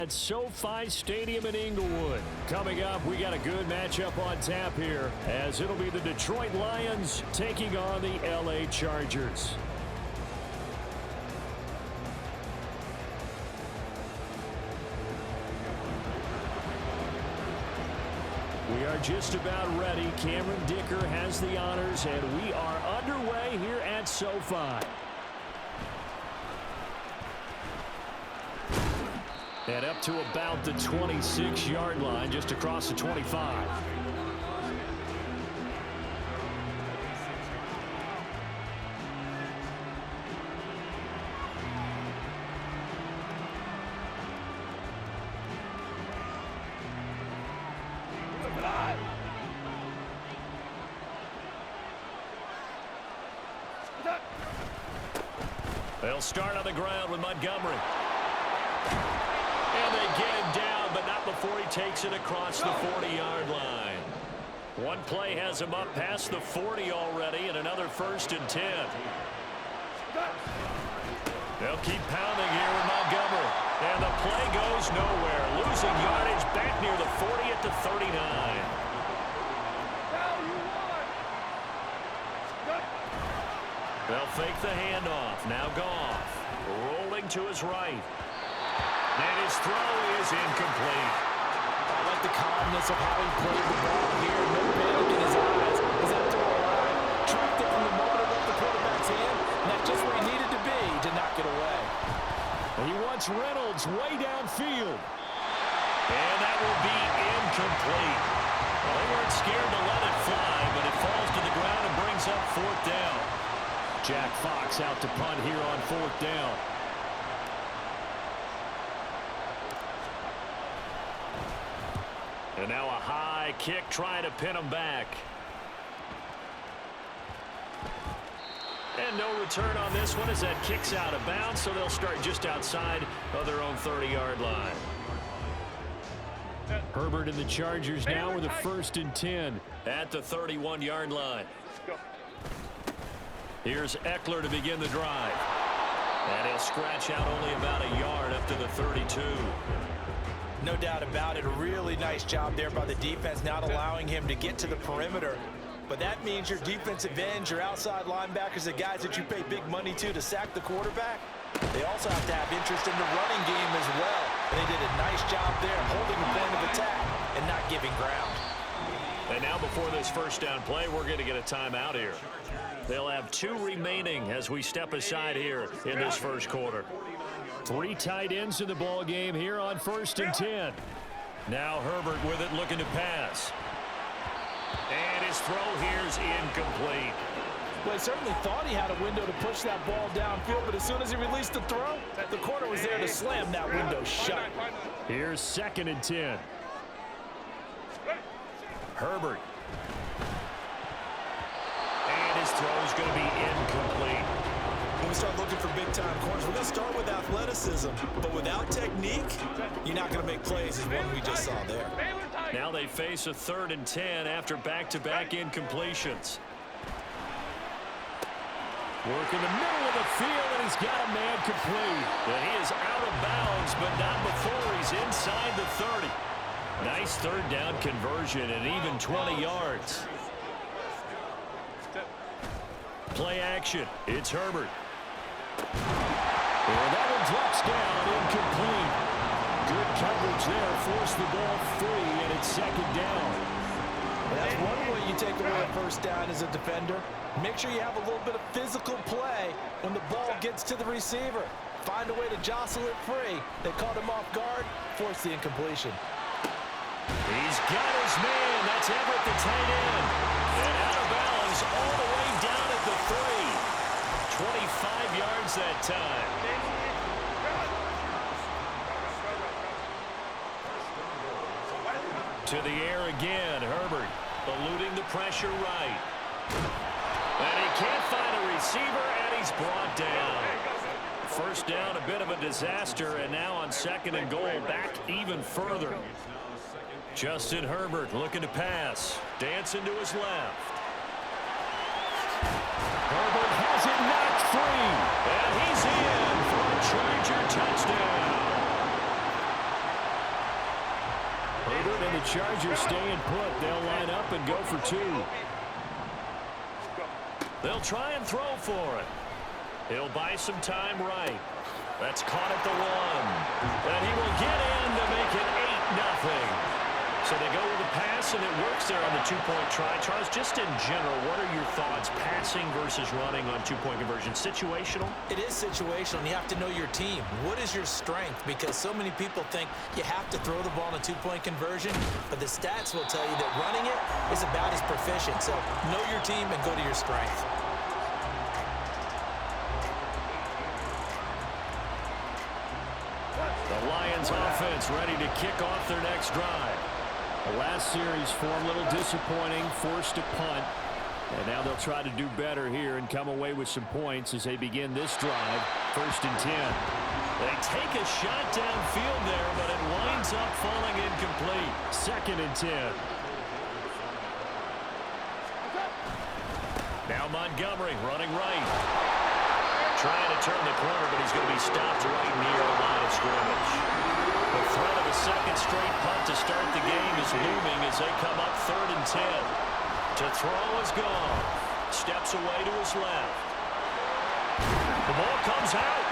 At SoFi Stadium in Inglewood. Coming up, we got a good matchup on tap here, as it'll be the Detroit Lions taking on the LA Chargers. We are just about ready. Cameron Dicker has the honors, and we are underway here at SoFi. And up to about the 26-yard line, just across the 25. They'll start on the ground with Montgomery. And they get him down, but not before he takes it across the 40-yard line. One play has him up past the 40 already, and another 1st and 10. They'll keep pounding here with Montgomery. And the play goes nowhere. Losing yardage back near the 40 at the 39. They'll fake the handoff. Now Goff rolling to his right. And his throw is incomplete. I like the calmness of how he played the ball here. No panic in his eyes. He's out to a line. Tracked it from the moment it left the quarterback's hand. And that's just where he needed to be to knock it away. He wants Reynolds way downfield. And that will be incomplete. Well, they weren't scared to let it fly, but it falls to the ground and brings up 4th down. Jack Fox out to punt here on 4th down. And now a high kick trying to pin him back. And no return on this one as that kicks out of bounds, so they'll start just outside of their own 30-yard line. Herbert and the Chargers now with a 1st and 10 at the 31-yard line. Here's Eckler to begin the drive. And he'll scratch out only about a yard up to the 32. No doubt about it. A really nice job there by the defense, not allowing him to get to the perimeter. But that means your defensive ends, your outside linebackers, the guys that you pay big money to sack the quarterback, they also have to have interest in the running game as well. And they did a nice job there holding the point of attack and not giving ground. And now before this 1st down play, we're going to get a timeout here. They'll have 2 remaining as we step aside here in this 1st quarter. 3 tight ends in the ball game here on 1st and 10. Now Herbert with it, looking to pass. And his throw here is incomplete. Well, he certainly thought he had a window to push that ball downfield, but as soon as he released the throw, the corner was there to slam that window shut. Here's 2nd and 10. Herbert. And his throw is going to be incomplete. When we start looking for big-time corners, we're going to start with athleticism. But without technique, you're not going to make plays as one we just saw there. Now they face a 3rd and 10 after back-to-back incompletions. Work in the middle of the field, and he's got a man complete. And he is out of bounds, but not before he's inside the 30. Nice 3rd down conversion and even 20 yards. Play action. It's Herbert. And that one drops down, incomplete. Good coverage there, forced the ball free, and it's 2nd down. And that's one way you take away a 1st down as a defender. Make sure you have a little bit of physical play when the ball gets to the receiver. Find a way to jostle it free. They caught him off guard, forced the incompletion. He's got his man. That's Everett, the tight end. And out of bounds all the way down at the 3. 25 yards that time. To the air again, Herbert eluding the pressure right. And he can't find a receiver, and he's brought down. 1st down, a bit of a disaster, and now on 2nd and goal, back even further. Justin Herbert looking to pass. Dancing to his left. Herbert has it knocked free. And he's in for a Charger touchdown. Herbert and the Chargers staying put. They'll line up and go for two. They'll try and throw for it. He'll buy some time right. That's caught at the one. And he will get in to make it 8-0. So they go with the pass, and it works there on the two-point try. Charles, just in general, what are your thoughts passing versus running on two-point conversion? Situational? It is situational, and you have to know your team. What is your strength? Because so many people think you have to throw the ball in a two-point conversion, but the stats will tell you that running it is about as proficient. So know your team and go to your strength. The Lions offense ready to kick off their next drive. The last series for a little disappointing, forced a punt. And now they'll try to do better here and come away with some points as they begin this drive. 1st and 10. They take a shot downfield there, but it winds up falling incomplete. 2nd and 10. Now Montgomery running right. Trying to turn the corner, but he's going to be stopped right near the line of scrimmage. The threat of a second straight punt to start the game is looming as they come up 3rd and 10. To throw is gone. Steps away to his left. The ball comes out.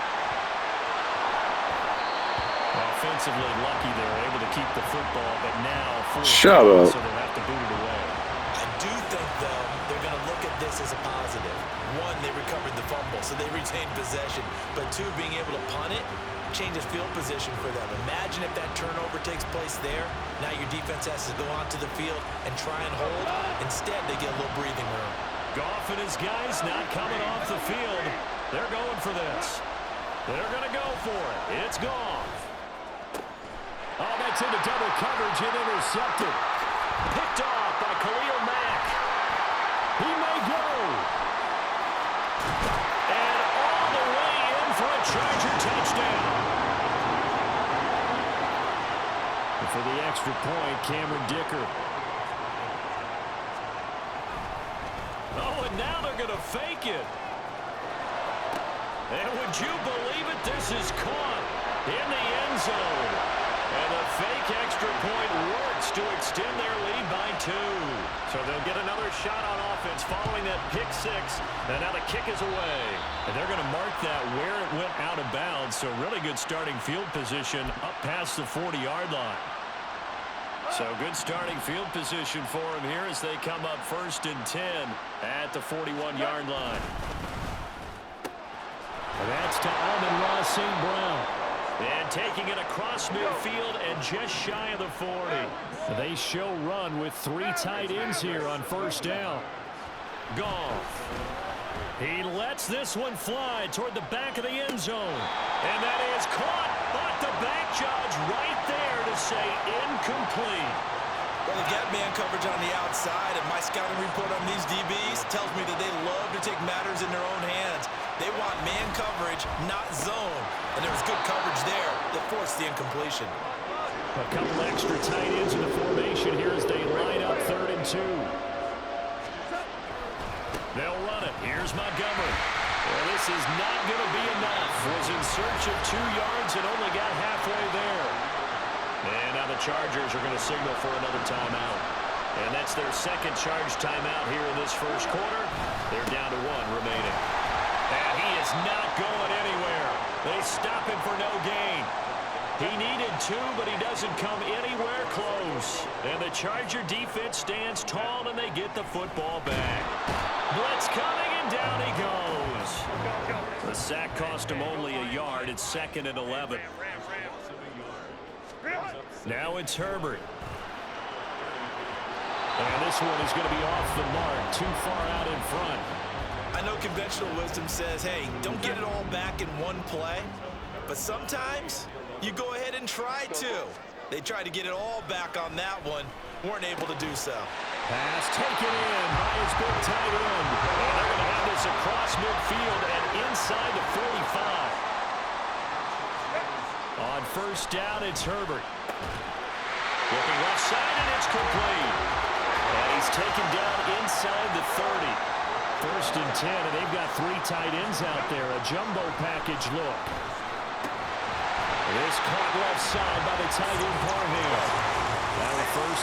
Offensively lucky they're able to keep the football, but now shut up. So they'll have to boot it away. I do think, though, they're going to look at this as a positive. One, they recovered the fumble, so they retained possession. But two, being able to punt it changes field position for them. Imagine if that turnover takes place there. Now your defense has to go onto the field and try and hold. Instead, they get a little breathing room. Goff and his guys not coming off the field. They're going for this. They're going to go for it. It's Goff. Oh, that's into double coverage and intercepted. Picked off by Khalil Mack. He may go. And all the way in for a Charger touchdown. And for the extra point, Cameron Dicker. Oh, and now they're going to fake it. And would you believe it? This is caught in the end zone. And the fake extra point works to extend their lead by 2. So they'll get another shot on offense following that pick 6. And now the kick is away. And they're going to mark that where it went out of bounds. So really good starting field position up past the 40-yard line. So good starting field position for them here as they come up 1st and 10 at the 41-yard line. And that's to Amon-Ra St. Brown. And taking it across midfield and just shy of the 40. They show run with 3 tight ends here on 1st down. Goff. He lets this one fly toward the back of the end zone. And that is caught, but the back judge right there to say incomplete. Well, they got man coverage on the outside, and my scouting report on these DBs tells me that they love to take matters in their own hands. They want man coverage, not zone. And there was good coverage there that forced the incompletion. A couple extra tight ends in the formation here as they line up 3rd and 2. They'll run it. Here's Montgomery. Well, this is not going to be enough. Was in search of 2 yards and only got halfway there. And now the Chargers are going to signal for another timeout. And that's their 2nd charge timeout here in this 1st quarter. They're down to 1 remaining. And he is not going anywhere. They stop him for no gain. He needed 2, but he doesn't come anywhere close. And the Charger defense stands tall, and they get the football back. Blitz coming, and down he goes. The sack cost him only a yard. It's 2nd and 11. Now it's Herbert. And this one is going to be off the mark, too far out in front. I know conventional wisdom says, hey, don't get it all back in one play. But sometimes you go ahead and try to. They tried to get it all back on that one. Weren't able to do so. Pass taken in by his big tight end. And they're going to have this across midfield and inside the 45. On 1st down, it's Herbert. Looking left side, and it's complete. And he's taken down inside the 30. 1st and 10, and they've got 3 tight ends out there. A jumbo package look. This caught left side by the tight end Parham. That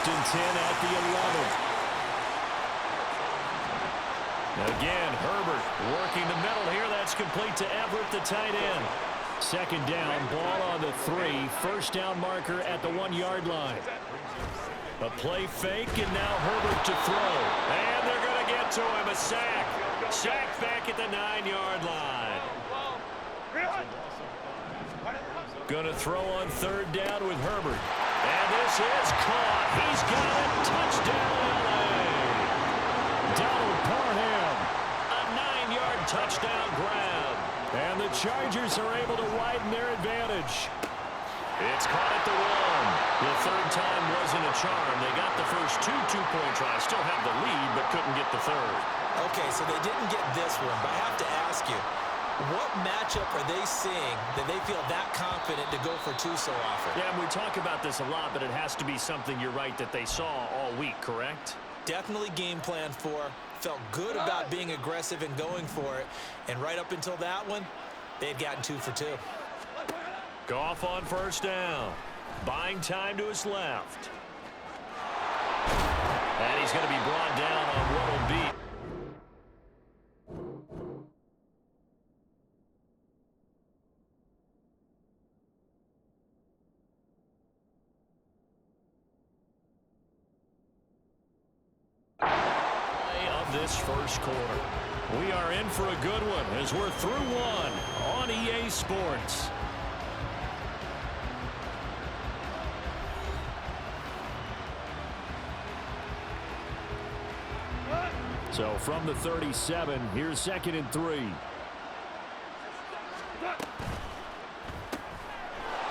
First and 10 at the 11. Again, Herbert working the middle here. That's complete to Everett, the tight end. Second down, ball on the 3. First down marker at the 1-yard line. A play fake, and now Herbert to throw. And they're going to get to him. A sack. Sack back at the 9-yard line. Going to throw on third down with Herbert. And this is caught. He's got it. Touchdown, L.A. Donald Parham. A 9-yard touchdown grab. And the Chargers are able to widen their advantage. It's caught at the 1. The third time wasn't a charm. They got the first 2 two-point tries. Still have the lead, but couldn't get the third. Okay, so they didn't get this one, but I have to ask you, what matchup are they seeing that they feel that confident to go for 2 so often? Yeah, and we talk about this a lot, but it has to be something, you're right, that they saw all week, correct? Definitely game plan for. Felt good about being aggressive and going for it. And right up until that one, they had gotten 2 for 2. Goff on first down. Buying time to his left. And he's going to be brought down on what will be. Of this first quarter. We are in for a good one as we're through one on EA Sports. So from the 37, here's 2nd and 3.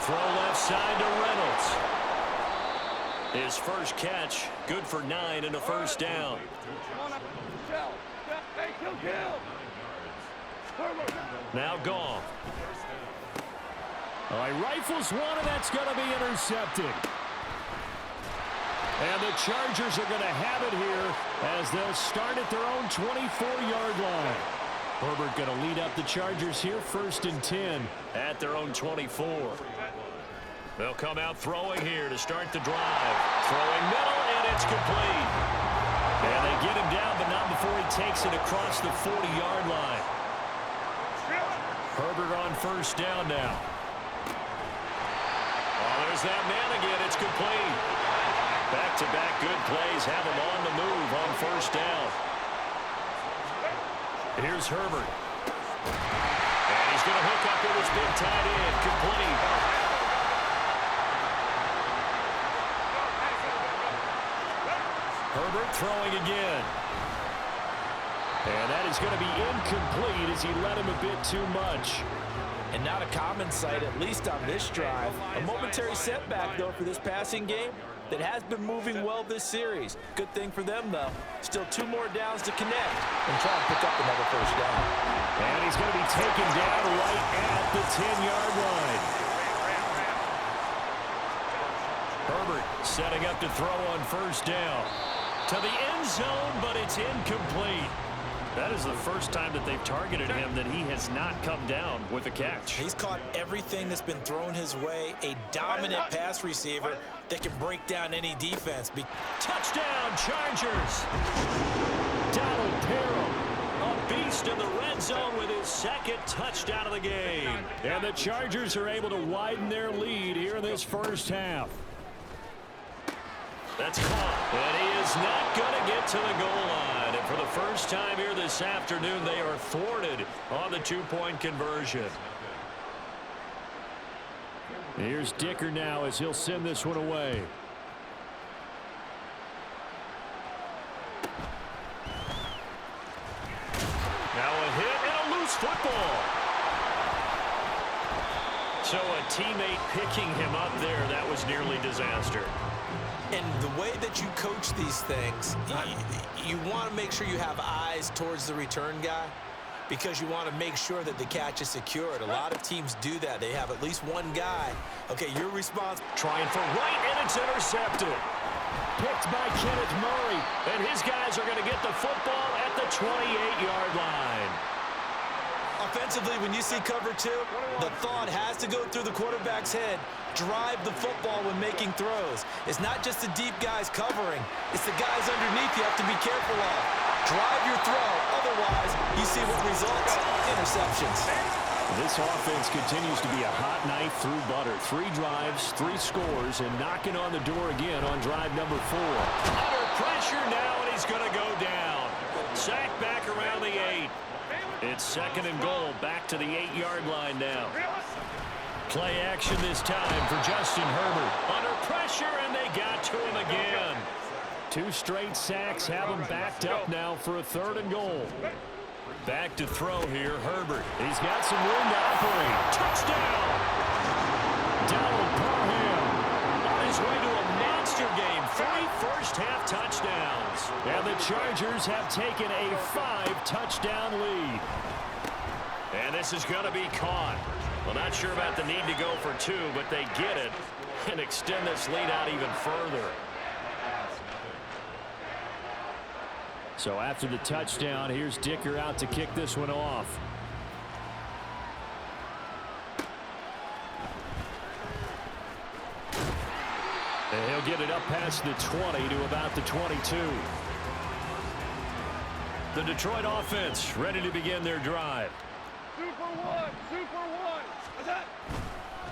Throw left side to Reynolds. His first catch, good for 9 and a first down. Now Goff. All right, rifles one, and that's going to be intercepted. And the Chargers are going to have it here as they'll start at their own 24-yard line. Herbert going to lead up the Chargers here, 1st and 10 at their own 24. They'll come out throwing here to start the drive. Throwing middle, and it's complete. And they get him down, but not before he takes it across the 40-yard line. Herbert on first down now. Oh, there's that man again. It's complete. Back-to-back good plays have him on the move on first down. Here's Herbert. And he's going to hook up with his big tight end. Complete. Herbert throwing again. And that is going to be incomplete as he led him a bit too much. And not a common sight, at least on this drive. A momentary setback, though, for this passing game that has been moving well this series. Good thing for them, though. Still 2 more downs to connect and try to pick up another first down. And he's going to be taken down right at the 10-yard line. Herbert setting up to throw on first down. To the end zone, but it's incomplete. That is the first time that they've targeted him that he has not come down with a catch. He's caught everything that's been thrown his way. A dominant pass receiver that can break down any defense. Touchdown, Chargers! Donald Parham, a beast in the red zone with his 2nd touchdown of the game. And the Chargers are able to widen their lead here in this first half. That's caught, and he is not going to get to the goal line. And for the first time here this afternoon, they are thwarted on the 2-point conversion. Here's Dicker now as he'll send this one away. Now a hit and a loose football. So a teammate picking him up there, that was nearly disaster. And the way that you coach these things, you want to make sure you have eyes towards the return guy because you want to make sure that the catch is secured. A lot of teams do that. They have at least one guy. Okay, your response. Trying for right, and it's intercepted. Picked by Kenneth Murray, and his guys are going to get the football at the 28-yard line. Offensively, when you see cover two, the thought has to go through the quarterback's head. Drive the football when making throws. It's not just the deep guys covering. It's the guys underneath you have to be careful of. Drive your throw. Otherwise, you see what results? Interceptions. This offense continues to be a hot knife through butter. 3 drives, 3 scores, and knocking on the door again on drive number 4. Under pressure now, and he's going to go down. Sacked back around the 8. It's 2nd and goal, back to the 8-yard line now. Play action this time for Justin Herbert. Under pressure, and they got to him again. 2 straight sacks have him backed up now for a 3rd and goal. Back to throw here, Herbert. He's got some room to operate. Touchdown! Donald Parham on his way to a monster game. 3 first-half touchdowns. And the Chargers have taken a 5-touchdown lead. And this is going to be caught. Well, not sure about the need to go for 2, but they get it and extend this lead out even further. So after the touchdown, here's Dicker out to kick this one off. And he'll get it up past the 20 to about the 22. The Detroit offense ready to begin their drive. Super one. Attack.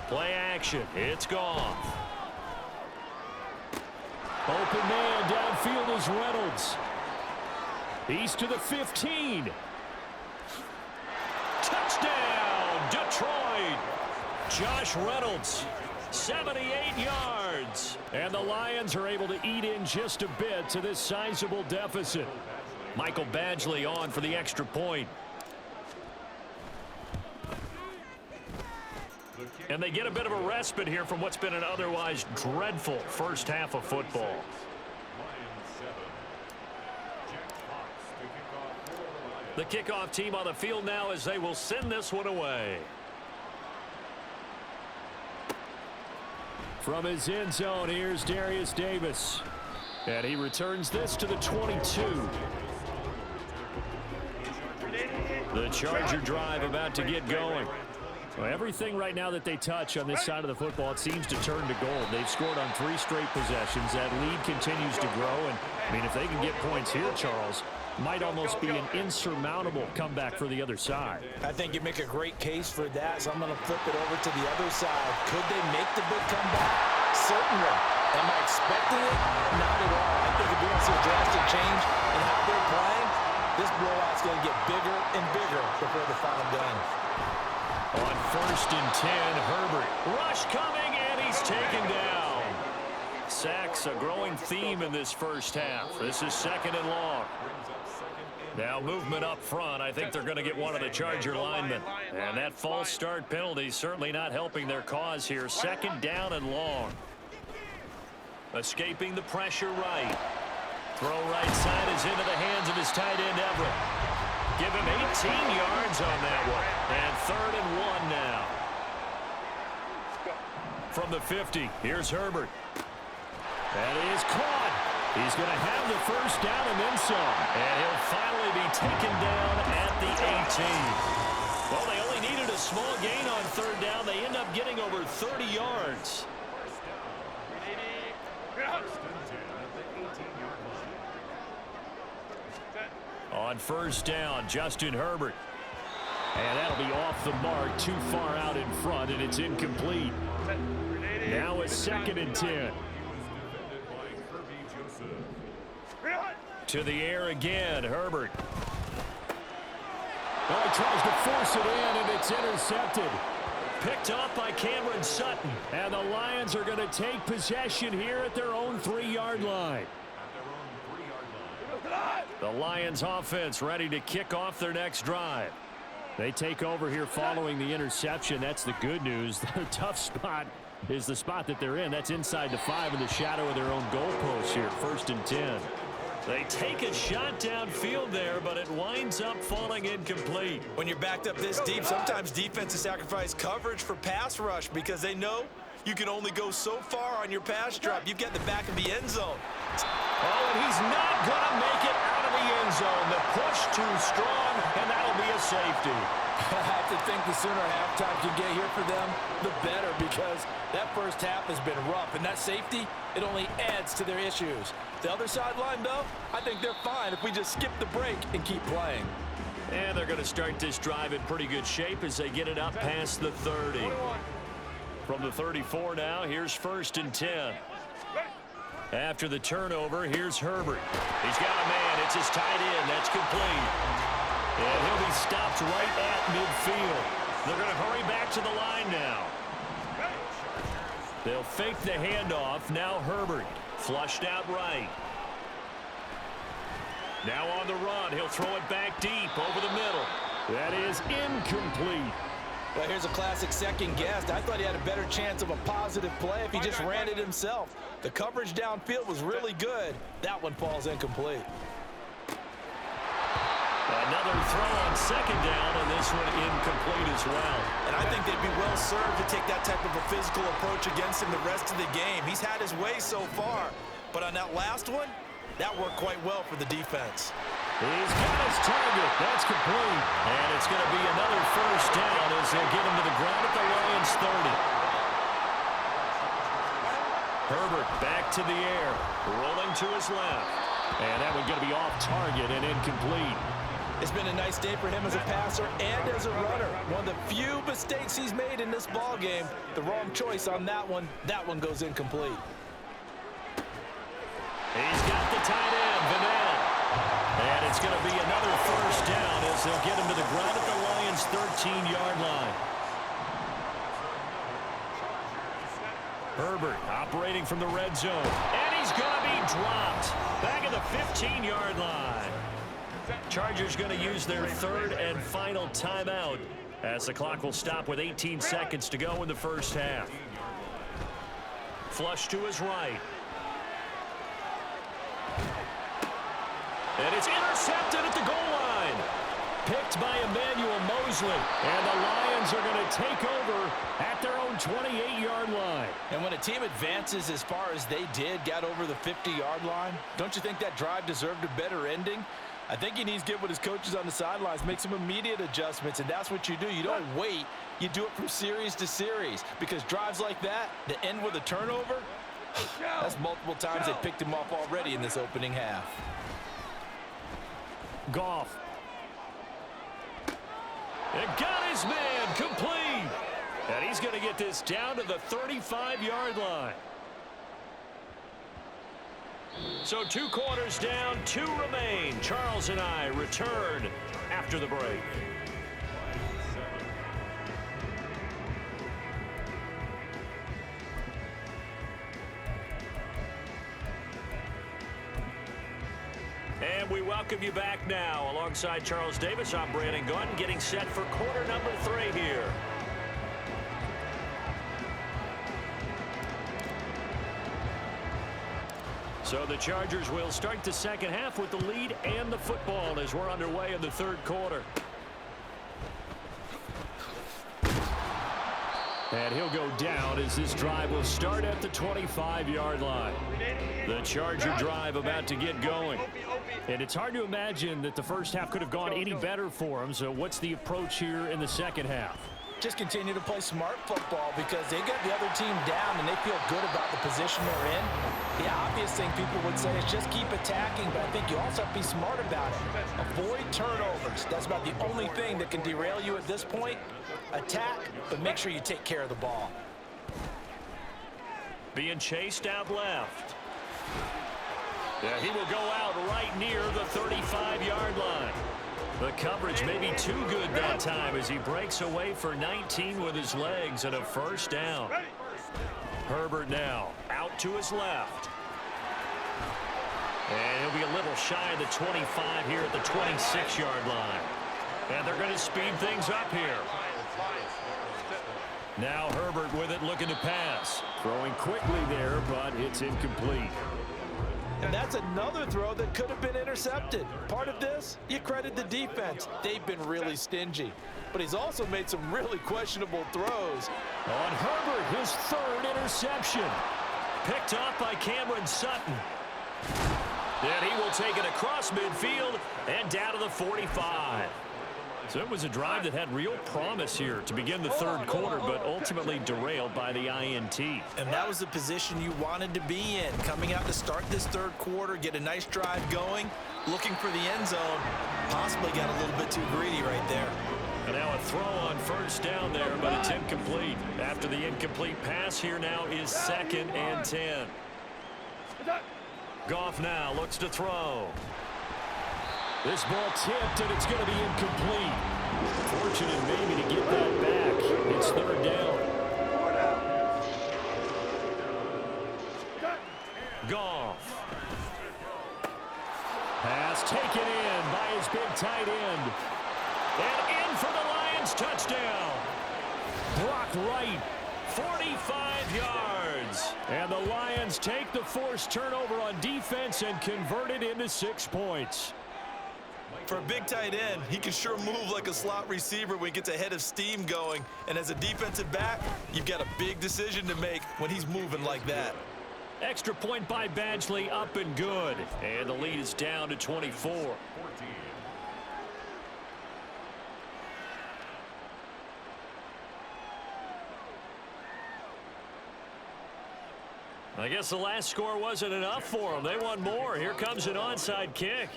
Play action. It's gone. Open man downfield is Reynolds. He's to the 15. Touchdown, Detroit. Josh Reynolds, 78 yards. And the Lions are able to eat in just a bit to this sizable deficit. Michael Badgley on for the extra point. And they get a bit of a respite here from what's been an otherwise dreadful first half of football. The kickoff team on the field now as they will send this one away. From his end zone, here's Darius Davis. And he returns this to the 22. The Charger drive about to get going. Well, everything right now that they touch on this side of the football, it seems to turn to gold. They've scored on 3 straight possessions. That lead continues to grow. And, I mean, if they can get points here, Charles, might almost be an insurmountable comeback for the other side. I think you make a great case for that, so I'm going to flip it over to the other side. Could they make the big comeback? Certainly. Am I expecting it? Not at all. I think if we don't see a drastic change in how they're playing, this blowout's going to get bigger and bigger before the final game. On 1st and 10, Herbert. Rush coming, and he's taken down. Sacks, a growing theme in this first half. This is 2nd and long. Now movement up front. I think they're going to get one of the Charger linemen. And that false start penalty certainly not helping their cause here. 2nd down and long. Escaping the pressure right. Throw right side is into the hands of his tight end Everett. Give him 18 yards on that one. And 3rd and 1 now. From the 50, here's Herbert. That is caught. He's going to have the first down and then some. And he'll finally be taken down at the 18. Well, they only needed a small gain on 3rd down. They end up getting over 30 yards. On 1st down, Justin Herbert. And that'll be off the mark, too far out in front, and it's incomplete. Now a 2nd and 10. To the air again, Herbert. Oh, he tries to force it in, and it's intercepted. Picked off by Cameron Sutton. And the Lions are going to take possession here at their own 3-yard line. The Lions offense ready to kick off their next drive. They take over here following the interception. That's the good news. The tough spot is the spot that they're in. That's inside the 5 in the shadow of their own goalpost here. 1st and 10. They take a shot downfield there, but it winds up falling incomplete. When you're backed up this deep, sometimes defenses sacrifice coverage for pass rush because they know you can only go so far on your pass drop. You've got the back of the end zone. Oh, and he's not going to make it out of the end zone. The push too strong, and that'll be a safety. I have to think the sooner halftime can get here for them, the better, because that first half has been rough, and that safety, it only adds to their issues. The other sideline, though, I think they're fine if we just skip the break and keep playing. And they're going to start this drive in pretty good shape as they get it up past the 30. From the 34 now, here's 1st and 10. After the turnover, here's Herbert. He's got a man. It's his tight end. That's complete. And he'll be stopped right at midfield. They're going to hurry back to the line now. They'll fake the handoff. Now Herbert. Flushed out right. Now on the run. He'll throw it back deep over the middle. That is incomplete. Well, here's a classic second guess. I thought he had a better chance of a positive play if he just ran it himself. The coverage downfield was really good. That one falls incomplete. Another throw on 2nd down, and this one incomplete as well. And I think they'd be well served to take that type of a physical approach against him the rest of the game. He's had his way so far, but on that last one, that worked quite well for the defense. He's got his target. That's complete. And it's going to be another 1st down as they'll get him to the ground at the Lions 30. Herbert back to the air, rolling to his left. And that one's going to be off target and incomplete. It's been a nice day for him as a passer and as a runner. One of the few mistakes he's made in this ball game. The wrong choice on that one. That one goes incomplete. He's got the tight end, Vanell. And it's going to be another 1st down as they'll get him to the ground at the Lions' 13-yard line. Herbert operating from the red zone. And he's going to be dropped. Back at the 15-yard line. Chargers going to use their 3rd and final timeout as the clock will stop with 18 seconds to go in the first half. Flush to his right. And it's intercepted at the goal line. Picked by Emmanuel Mosley. And the Lions are going to take over at their own 28-yard line. And when a team advances as far as they did, got over the 50-yard line, don't you think that drive deserved a better ending? I think he needs to get with his coaches on the sidelines, make some immediate adjustments, and that's what you do. You don't wait. You do it from series to series, because drives like that end with a turnover, that's multiple times they picked him off already in this opening half. Goff. And got his man complete. And he's going to get this down to the 35-yard line. So 2 quarters down, 2 remain. Charles and I return after the break. And we welcome you back now. Alongside Charles Davis, I'm Brandon Gunn, getting set for quarter number 3 here. So the Chargers will start the second half with the lead and the football as we're underway in the 3rd quarter. And he'll go down as this drive will start at the 25-yard line. The Charger drive about to get going. And it's hard to imagine that the first half could have gone any better for them. So what's the approach here in the second half? Just continue to play smart football because they got the other team down and they feel good about the position they're in. The obvious thing people would say is just keep attacking, but I think you also have to be smart about it. Avoid turnovers. That's about the only thing that can derail you at this point. Attack, but make sure you take care of the ball. Being chased out left. Yeah, he will go out right near the 35-yard line. The coverage may be too good that time as he breaks away for 19 with his legs and a 1st down. Herbert now out to his left. And he'll be a little shy of the 25 here at the 26-yard line. And they're going to speed things up here. Now Herbert with it, looking to pass. Throwing quickly there, but it's incomplete. And that's another throw that could have been intercepted. Part of this, you credit the defense. They've been really stingy. But he's also made some really questionable throws. On Herbert, his 3rd interception. Picked off by Cameron Sutton. And he will take it across midfield and down to the 45. So it was a drive that had real promise here to begin the third quarter, but ultimately derailed by the INT. And that was the position you wanted to be in, coming out to start this third quarter, get a nice drive going, looking for the end zone. Possibly got a little bit too greedy right there. And now a throw on first down there, but it's incomplete. After the incomplete pass, here now is 2nd and 10. Goff now looks to throw. This ball tipped, and it's going to be incomplete. Fortunate maybe to get that back. It's 3rd down. Goff. Pass taken in by his big tight end. And in for the Lions touchdown. Blocked right. 45 yards. And the Lions take the forced turnover on defense and convert it into 6 points. For a big tight end, he can sure move like a slot receiver when he gets a head of steam going. And as a defensive back, you've got a big decision to make when he's moving like that. Extra point by Badgley, up and good. And the lead is down to 24. I guess the last score wasn't enough for them. They want more. Here comes an onside kick.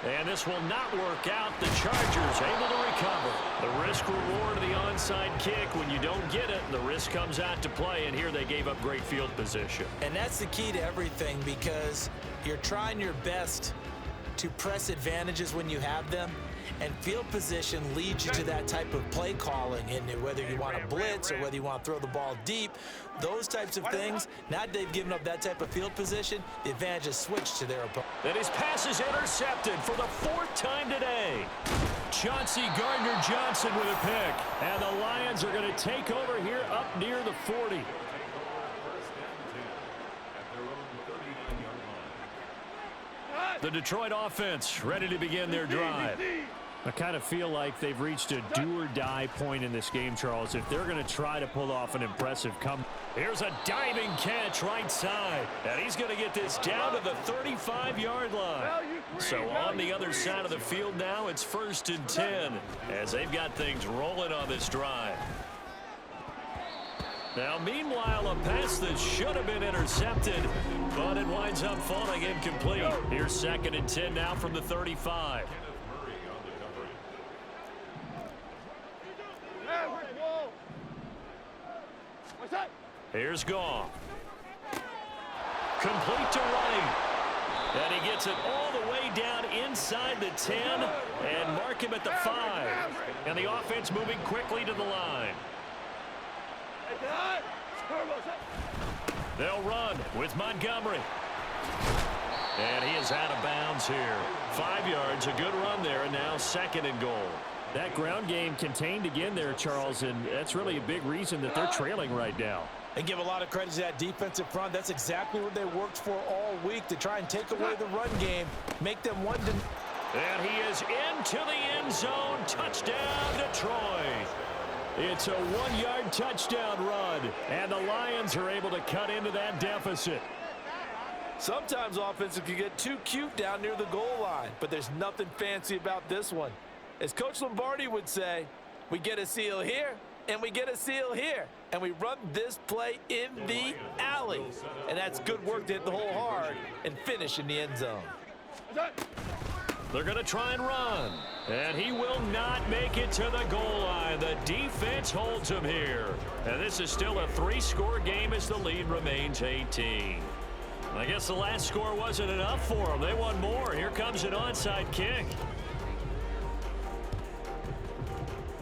And this will not work out. The Chargers able to recover. The risk reward of the onside kick. When you don't get it, the risk comes out to play. And here they gave up great field position. And that's the key to everything, because you're trying your best to press advantages when you have them. And field position leads you to that type of play calling. And whether you want to blitz or whether you want to throw the ball deep, those types of things, now that they've given up that type of field position, the advantage is switched to their opponent. And his pass is intercepted for the 4th time today. Chauncey Gardner-Johnson with a pick. And the Lions are going to take over here up near the 40. The Detroit offense ready to begin their drive. I kind of feel like they've reached a do-or-die point in this game, Charles, if they're going to try to pull off an impressive comeback. Here's a diving catch right side, and he's going to get this down to the 35-yard line. So on the other side of the field now, it's 1st and 10 as they've got things rolling on this drive. Now, meanwhile, a pass that should have been intercepted, but it winds up falling incomplete. Here's 2nd and 10 now from the 35. Here's Goff. Complete to right. And he gets it all the way down inside the 10 and mark him at the 5. And the offense moving quickly to the line. They'll run with Montgomery. And he is out of bounds here. 5 yards, a good run there, and now 2nd and goal. That ground game contained again there, Charles, and that's really a big reason that they're trailing right now. And give a lot of credit to that defensive front. That's exactly what they worked for all week, to try and take away the run game, make them one. And he is into the end zone. Touchdown, Detroit. It's a 1-yard touchdown run, and the Lions are able to cut into that deficit. Sometimes offenses can get too cute down near the goal line, but there's nothing fancy about this one. As Coach Lombardi would say, we get a seal here, and we get a seal here, and we run this play in the alley. And that's good work to hit the hole hard and finish in the end zone. They're going to try and run, and he will not make it to the goal line. The defense holds him here. And this is still a 3-score game as the lead remains 18. I guess the last score wasn't enough for them. They want more. Here comes an onside kick.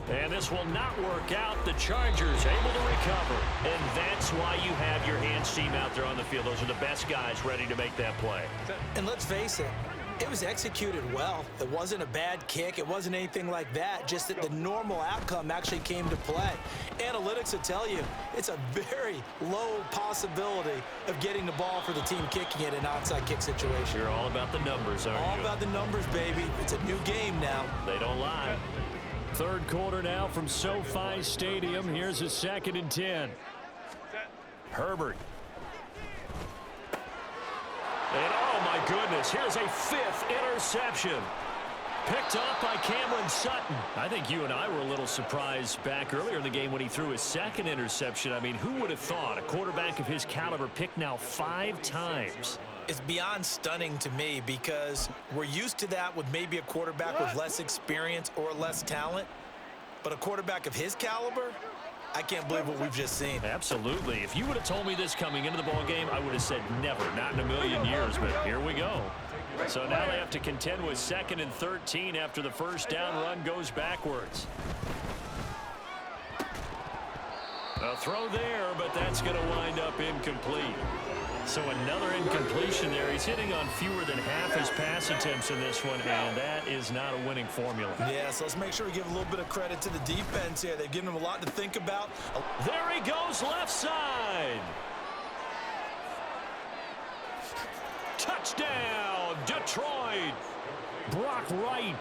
And this will not work out. The Chargers able to recover. And that's why you have your hands team out there on the field. Those are the best guys ready to make that play. And let's face it, it was executed well. It wasn't a bad kick. It wasn't anything like that. Just that the normal outcome actually came to play. Analytics will tell you it's a very low possibility of getting the ball for the team kicking it in an onside kick situation. You're all about the numbers, aren't you? All about the numbers, baby. It's a new game now. They don't lie. Third quarter now from SoFi Stadium. Here's a 2nd and 10. Herbert. And oh my goodness, here's a 5th interception. Picked off by Cameron Sutton. I think you and I were a little surprised back earlier in the game when he threw his 2nd interception. I mean, who would have thought a quarterback of his caliber picked now 5 times? It's beyond stunning to me because we're used to that with maybe a quarterback with less experience or less talent. But a quarterback of his caliber, I can't believe what we've just seen. Absolutely. If you would have told me this coming into the ball game, I would have said never, not in a million years, but here we go. So now they have to contend with 2nd and 13 after the first down run goes backwards. A throw there, but that's going to wind up incomplete. So another incompletion there. He's hitting on fewer than half his pass attempts in this one, and that is not a winning formula. Yeah, so let's make sure we give a little bit of credit to the defense here. They've given him a lot to think about. There he goes, left side. Touchdown, Detroit. Brock Wright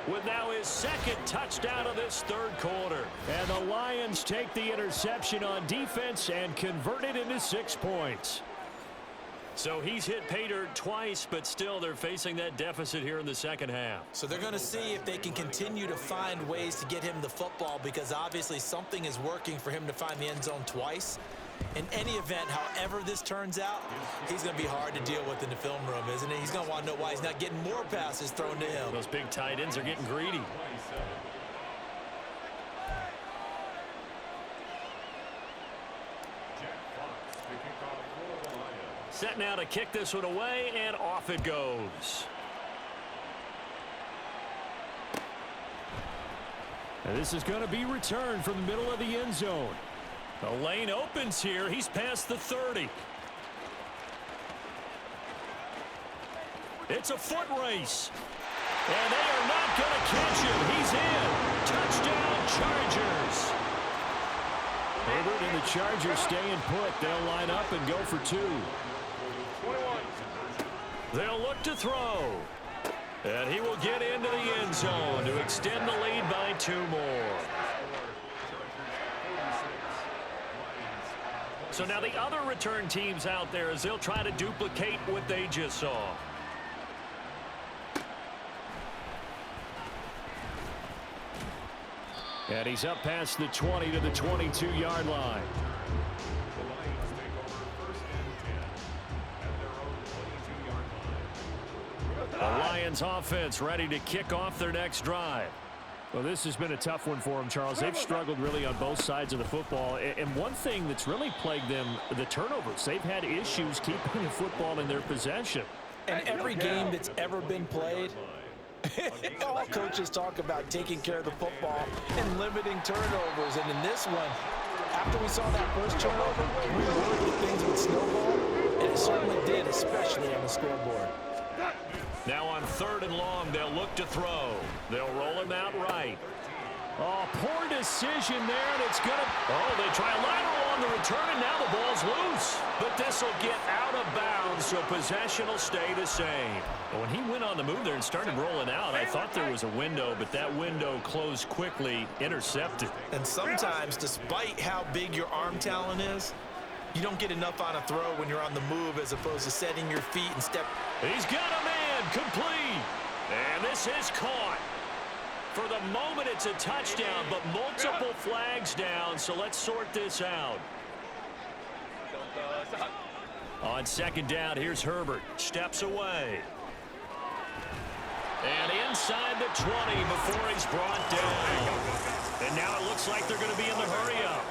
with now his 2nd touchdown of this 3rd quarter. And the Lions take the interception on defense and convert it into 6 points. So he's hit pay dirt twice, but still they're facing that deficit here in the 2nd half. So they're going to see if they can continue to find ways to get him the football because obviously something is working for him to find the end zone twice. In any event, however this turns out, he's going to be hard to deal with in the film room, isn't he? He's going to want to know why he's not getting more passes thrown to him. Those big tight ends are getting greedy. Set now to kick this one away, and off it goes. And this is going to be returned from the middle of the end zone. The lane opens here. He's past the 30. It's a foot race. And they are not going to catch him. He's in. Touchdown, Chargers. Herbert and the Chargers staying put. They'll line up and go for 2. 21. They'll look to throw. And he will get into the end zone to extend the lead by 2 more. So now the other return teams out there as they'll try to duplicate what they just saw. And he's up past the 20 to the 22-yard line. The Lions offense ready to kick off their next drive. Well, this has been a tough one for them, Charles. They've struggled really on both sides of the football. And one thing that's really plagued them, the turnovers. They've had issues keeping the football in their possession. And every game that's ever been played, all coaches talk about taking care of the football and limiting turnovers. And in this one, after we saw that first turnover, we were worried that things would snowball, and it certainly did, especially on the scoreboard. Now on 3rd and long, they'll look to throw. They'll roll him out right. Oh, poor decision there, and it's going to... Oh, they try a lateral on the return, and now the ball's loose. But this will get out of bounds, so possession will stay the same. But when he went on the move there and started rolling out, I thought there was a window, but that window closed quickly, intercepted. And sometimes, despite how big your arm talent is, you don't get enough on a throw when you're on the move as opposed to setting your feet and step. He's got a man, complete. And this is caught. For the moment, it's a touchdown, but multiple flags down, so let's sort this out. On 2nd down, here's Herbert. Steps away. And inside the 20 before he's brought down. And now it looks like they're going to be in the hurry-up.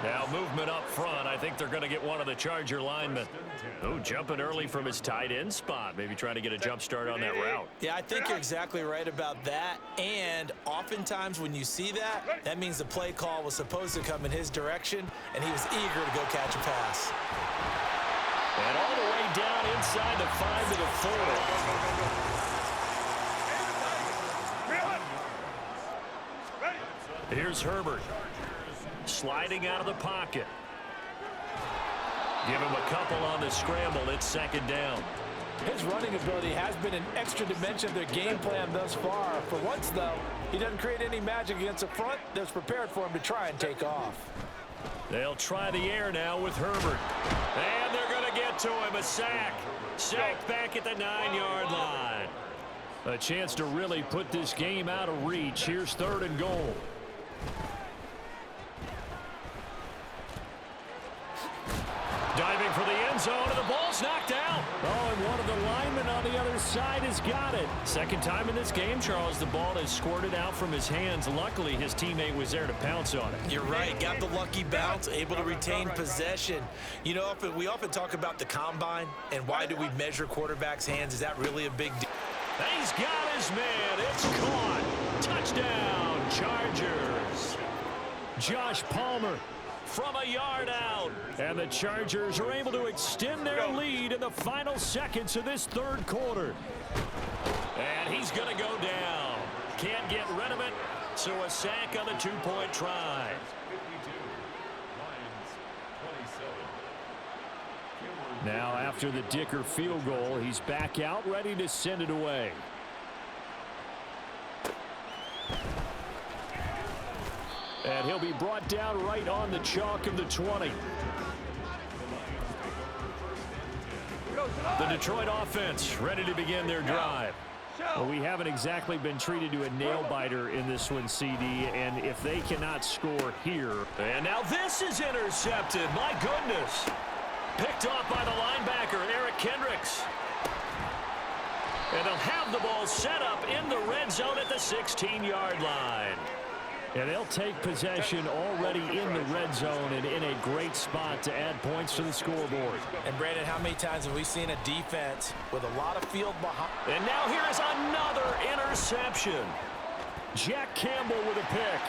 Now movement up front. I think they're going to get one of the Charger linemen. Oh, jumping early from his tight end spot. Maybe trying to get a jump start on that route. Yeah, I think you're exactly right about that. And oftentimes when you see that, that means the play call was supposed to come in his direction, and he was eager to go catch a pass. And all the way down inside the 5 to the 4. Here's Herbert. Sliding out of the pocket. Give him a couple on the scramble. It's 2nd down. His running ability has been an extra dimension of their game plan thus far. For once, though, he doesn't create any magic against the front that's prepared for him to try and take off. They'll try the air now with Herbert. And they're going to get to him. A sack. Sacked back at the 9-yard line. A chance to really put this game out of reach. Here's 3rd and goal. Diving for the end zone, and the ball's knocked out. Oh, and one of the linemen on the other side has got it. Second time in this game, Charles, the ball has squirted out from his hands. Luckily, his teammate was there to pounce on it. You're right. Got the lucky bounce, able to retain possession. You know, we often talk about the combine, and why do we measure quarterbacks' hands? Is that really a big deal? He's got his man. It's caught. Touchdown, Chargers. Josh Palmer from a yard out. And the Chargers are able to extend their lead in the final seconds of this 3rd quarter. And he's going to go down. Can't get rid of it. So a sack on the 2-point try. Now after the Dicker field goal, he's back out ready to send it away. And he'll be brought down right on the chalk of the 20. The Detroit offense ready to begin their drive. Well, we haven't exactly been treated to a nail-biter in this one, CD, and if they cannot score here. And now this is intercepted. My goodness. Picked off by the linebacker, Eric Kendricks. And they'll have the ball set up in the red zone at the 16-yard line. And they'll take possession already in the red zone and in a great spot to add points to the scoreboard. And, Brandon, how many times have we seen a defense with a lot of field behind? And now here is another interception. Jack Campbell with a pick.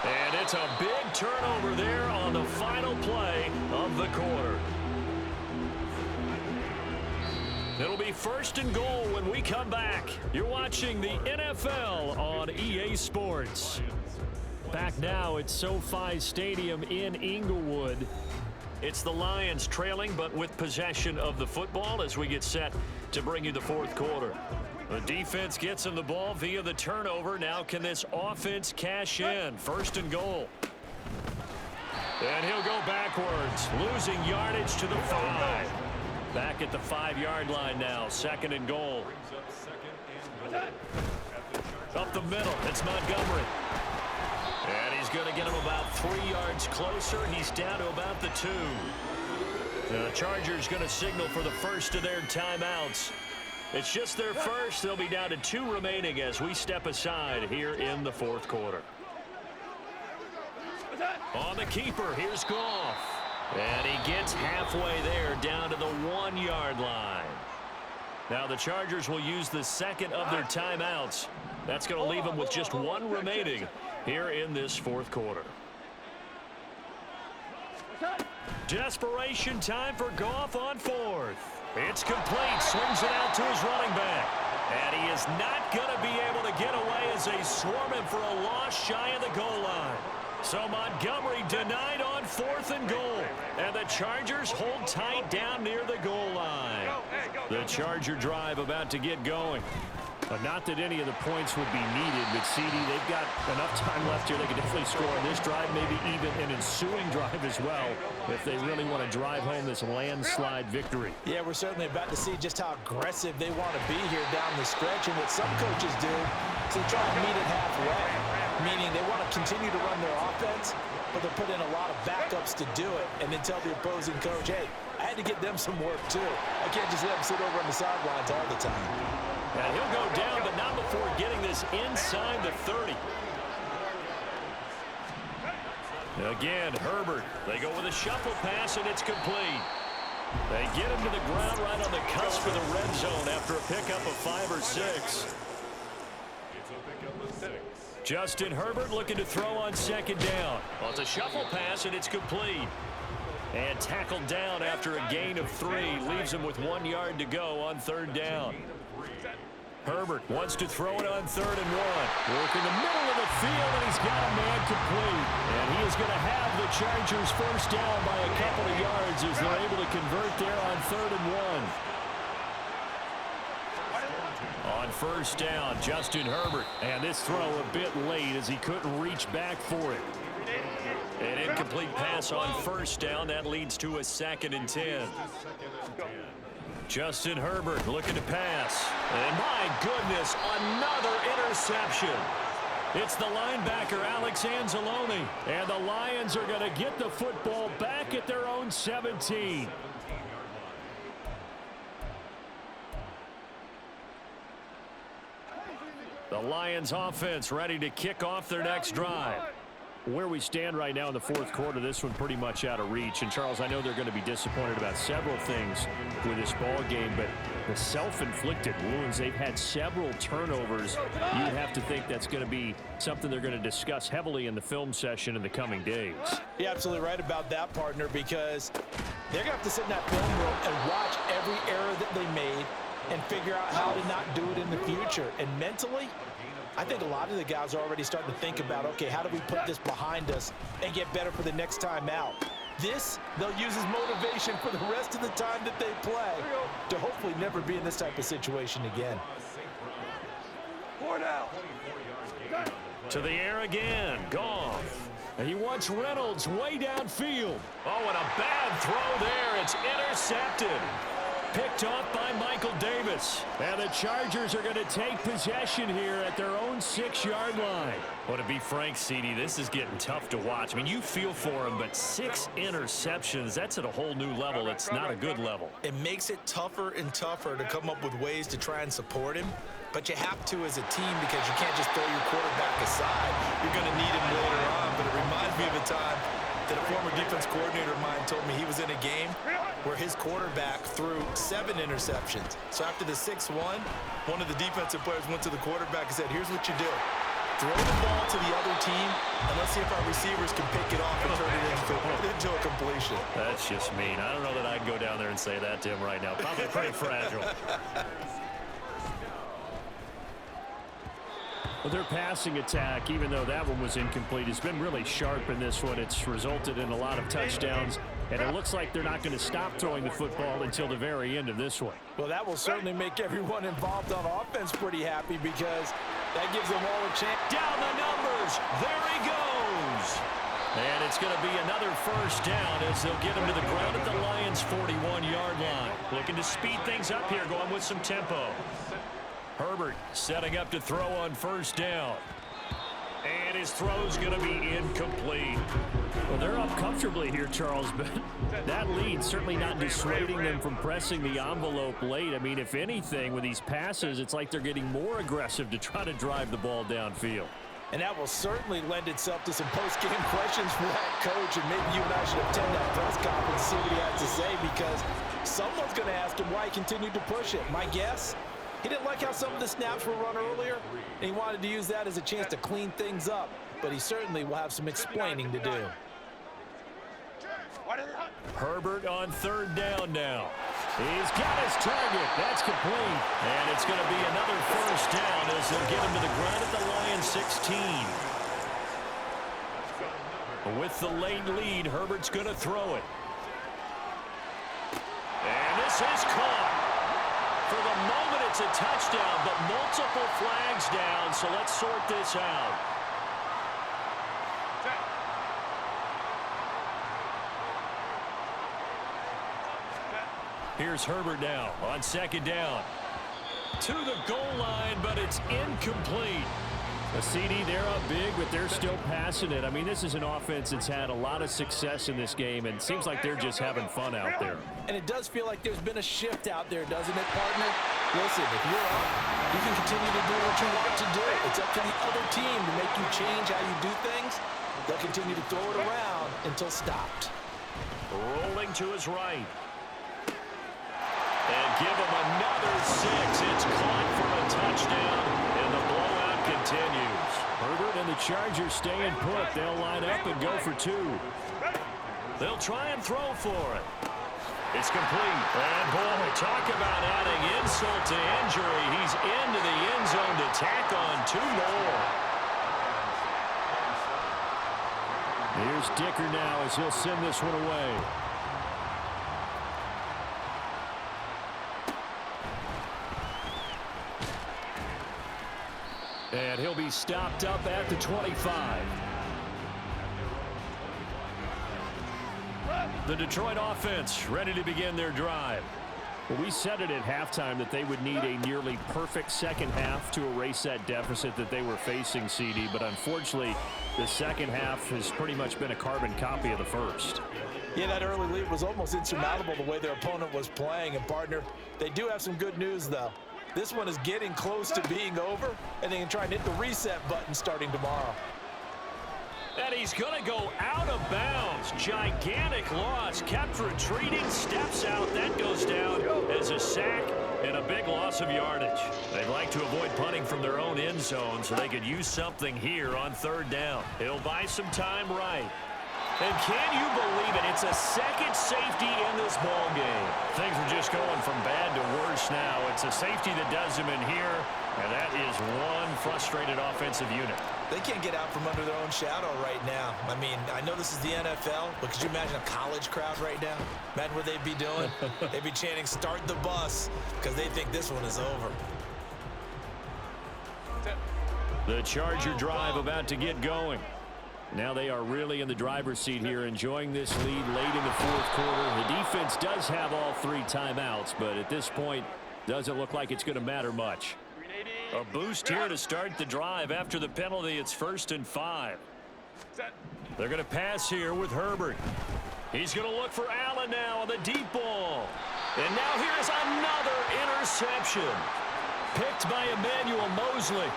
And it's a big turnover there on the final play of the quarter. It'll be 1st and goal when we come back. You're watching the NFL on EA Sports. Back now at SoFi Stadium in Inglewood. It's the Lions trailing, but with possession of the football as we get set to bring you the 4th quarter. The defense gets him the ball via the turnover. Now can this offense cash in? 1st and goal. And he'll go backwards, losing yardage to the 5. Back at the 5-yard line now, 2nd and goal. Up the middle, it's Montgomery. And he's going to get him about 3 yards closer. He's down to about the 2. The Chargers going to signal for the first of their timeouts. It's just their first. They'll be down to 2 remaining as we step aside here in the 4th quarter. On the keeper, here's Goff. And he gets halfway there down to the 1-yard line. Now the Chargers will use the second of their timeouts. That's going to leave them with just 1 remaining here in this 4th quarter. Desperation time for Goff on 4th. It's complete. Swings it out to his running back. And he is not going to be able to get away as they swarm him for a loss shy of the goal line. So Montgomery denied on 4th and goal. And the Chargers hold tight down near the goal line. The Charger drive about to get going. Not that any of the points would be needed, but CD, they've got enough time left here. They can definitely score on this drive, maybe even an ensuing drive as well, if they really want to drive home this landslide victory. Yeah, we're certainly about to see just how aggressive they want to be here down the stretch. And what some coaches do is they try to meet it halfway, meaning they want to continue to run their offense, but they'll put in a lot of backups to do it and then tell the opposing coach, hey, I had to get them some work too. I can't just let them sit over on the sidelines all the time. And he'll go down, but not before getting this inside the 30. Again, Herbert. They go with a shuffle pass, and it's complete. They get him to the ground right on the cusp of the red zone after a pickup of 5 or 6. Justin Herbert looking to throw on 2nd down. Well, it's a shuffle pass, and it's complete. And tackled down after a gain of 3. Leaves him with 1 yard to go on 3rd down. Herbert wants to throw it on 3rd and 1. Working the middle of the field, and he's got a man complete. And he is going to have the Chargers first down by a couple of yards as they're able to convert there on 3rd and 1. On first down. Justin Herbert. And this throw a bit late as he couldn't reach back for it. An incomplete pass on first down. That leads to a 2nd and 10. Justin Herbert looking to pass. And my goodness, another interception. It's the linebacker, Alex Anzalone. And the Lions are going to get the football back at their own 17. The Lions offense ready to kick off their next drive. Where we stand right now in the fourth quarter, this one pretty much out of reach. And, Charles, I know they're going to be disappointed about several things with this ball game, but the self-inflicted wounds, they've had several turnovers. You'd have to think that's going to be something they're going to discuss heavily in the film session in the coming days. You're absolutely right about that, partner, because they're going to have to sit in that film room and watch every error that they made and figure out how to not do it in the future. And mentally, I think a lot of the guys are already starting to think about, okay, how do we put this behind us and get better for the next time out? This, they'll use as motivation for the rest of the time that they play to hopefully never be in this type of situation again. 4 now. To the air again, Goff. And he wants Reynolds way downfield. Oh, and a bad throw there. It's intercepted. Picked off by Michael Davis. And the Chargers are going to take possession here at their own 6-yard line. Well, to be frank, CD, this is getting tough to watch. I mean, you feel for him, but 6 interceptions, that's at a whole new level. It's not a good level. It makes it tougher and tougher to come up with ways to try and support him. But you have to as a team because you can't just throw your quarterback aside. You're going to need him later on. But it reminds me of a time that a former defense coordinator of mine told me he was in a game where his quarterback threw 7 interceptions. So after the 6-1, one of the defensive players went to the quarterback and said, here's what you do. Throw the ball to the other team, and let's see if our receivers can pick it off and turn it into a completion. That's just mean. I don't know that I'd go down there and say that to him right now. Probably pretty fragile. Well, their passing attack, even though that one was incomplete, has been really sharp in this one. It's resulted in a lot of touchdowns, and it looks like they're not going to stop throwing the football until the very end of this one. Well, that will certainly make everyone involved on offense pretty happy because that gives them all a chance. Down the numbers. There he goes. And it's going to be another first down as they'll get him to the ground at the Lions' 41-yard line. Looking to speed things up here, going with some tempo. Herbert setting up to throw on first down. And his throw's going to be incomplete. Well, they're up comfortably here, Charles, but that lead certainly not dissuading them from pressing the envelope late. I mean, if anything, with these passes, it's like they're getting more aggressive to try to drive the ball downfield. And that will certainly lend itself to some post-game questions for that coach, and maybe you and I should attend that press conference and see what he has to say, because someone's going to ask him why he continued to push it. My guess, he didn't like how some of the snaps were run earlier, and he wanted to use that as a chance to clean things up. But he certainly will have some explaining to do. Herbert on third down now. He's got his target. That's complete. And it's going to be another first down as they'll get him to the ground at the Lions 16. With the late lead, Herbert's going to throw it. And this is caught. For the moment, it's a touchdown, but multiple flags down, so let's sort this out. Here's Herbert now on second down. To the goal line, but it's incomplete. A CD, they're up big, but they're still passing it. I mean, this is an offense that's had a lot of success in this game, and it seems like they're just having fun out there. And it does feel like there's been a shift out there, doesn't it, partner? Listen, if you're up, you can continue to do what you want to do. It's up to the other team to make you change how you do things. They'll continue to throw it around until stopped. Rolling to his right. And give him another 6. It's caught for a touchdown, and the blowout continues. Herbert and the Chargers staying put. They'll line up and go for 2. They'll try and throw for it. It's complete. And boy, talk about adding insult to injury. He's into the end zone to tack on 2 more. Here's Dicker now as he'll send this one away. And he'll be stopped up at the 25. The Detroit offense ready to begin their drive. Well, we said it at halftime that they would need a nearly perfect second half to erase that deficit that they were facing, CD. But unfortunately, the second half has pretty much been a carbon copy of the first. Yeah, that early lead was almost insurmountable the way their opponent was playing. And, partner, they do have some good news, though. This one is getting close to being over, and they can try and hit the reset button starting tomorrow. And he's going to go out of bounds. Gigantic loss. Kept retreating. Steps out. That goes down as a sack and a big loss of yardage. They'd like to avoid punting from their own end zone so they could use something here on third down. He'll buy some time right. And can you believe it? It's a second safety in this ball game. Things are just going from bad to worse now. It's a safety that does them in here, and that is one frustrated offensive unit. They can't get out from under their own shadow right now. I mean, I know this is the NFL, but could you imagine a college crowd right now? Imagine what they'd be doing. They'd be chanting, "Start the bus," because they think this one is over. The Charger drive about to get going. Now they are really in the driver's seat here, enjoying this lead late in the fourth quarter. The defense does have all three timeouts, but at this point, doesn't look like it's going to matter much. A boost here to start the drive. After the penalty, it's 1st and 5. They're going to pass here with Herbert. He's going to look for Allen now on the deep ball. And now here's another interception. Picked by Emmanuel Mosley.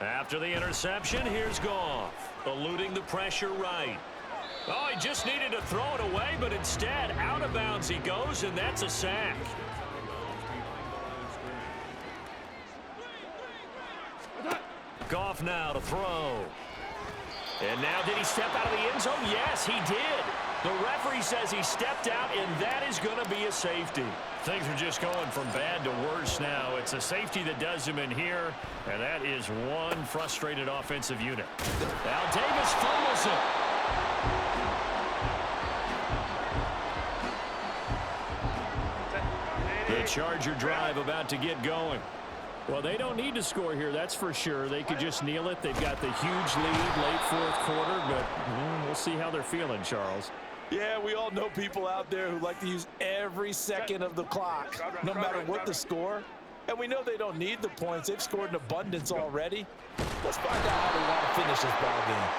After the interception, here's Goff, eluding the pressure right. Oh, he just needed to throw it away, but instead, out of bounds he goes, and that's a sack. Goff now to throw. And now, did he step out of the end zone? Yes, he did. The referee says he stepped out, and that is going to be a safety. Things are just going from bad to worse now. It's a safety that does him in here, and that is one frustrated offensive unit. Now Davis fumbles it. The Charger drive about to get going. Well, they don't need to score here, that's for sure. They could just kneel it. They've got the huge lead late fourth quarter, but we'll see how they're feeling, Charles. Yeah, we all know people out there who like to use every second of the clock, no matter what the score. And we know they don't need the points. They've scored in abundance already. Let's find out how they want to finish this ball game.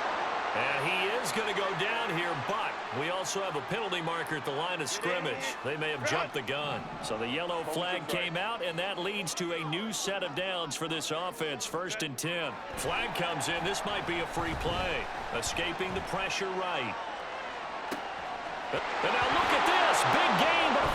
And he is going to go down here, but we also have a penalty marker at the line of scrimmage. They may have jumped the gun. So the yellow flag came out, and that leads to a new set of downs for this offense. 1st and 10. Flag comes in. This might be a free play. Escaping the pressure right. And now look at this. Big gain, but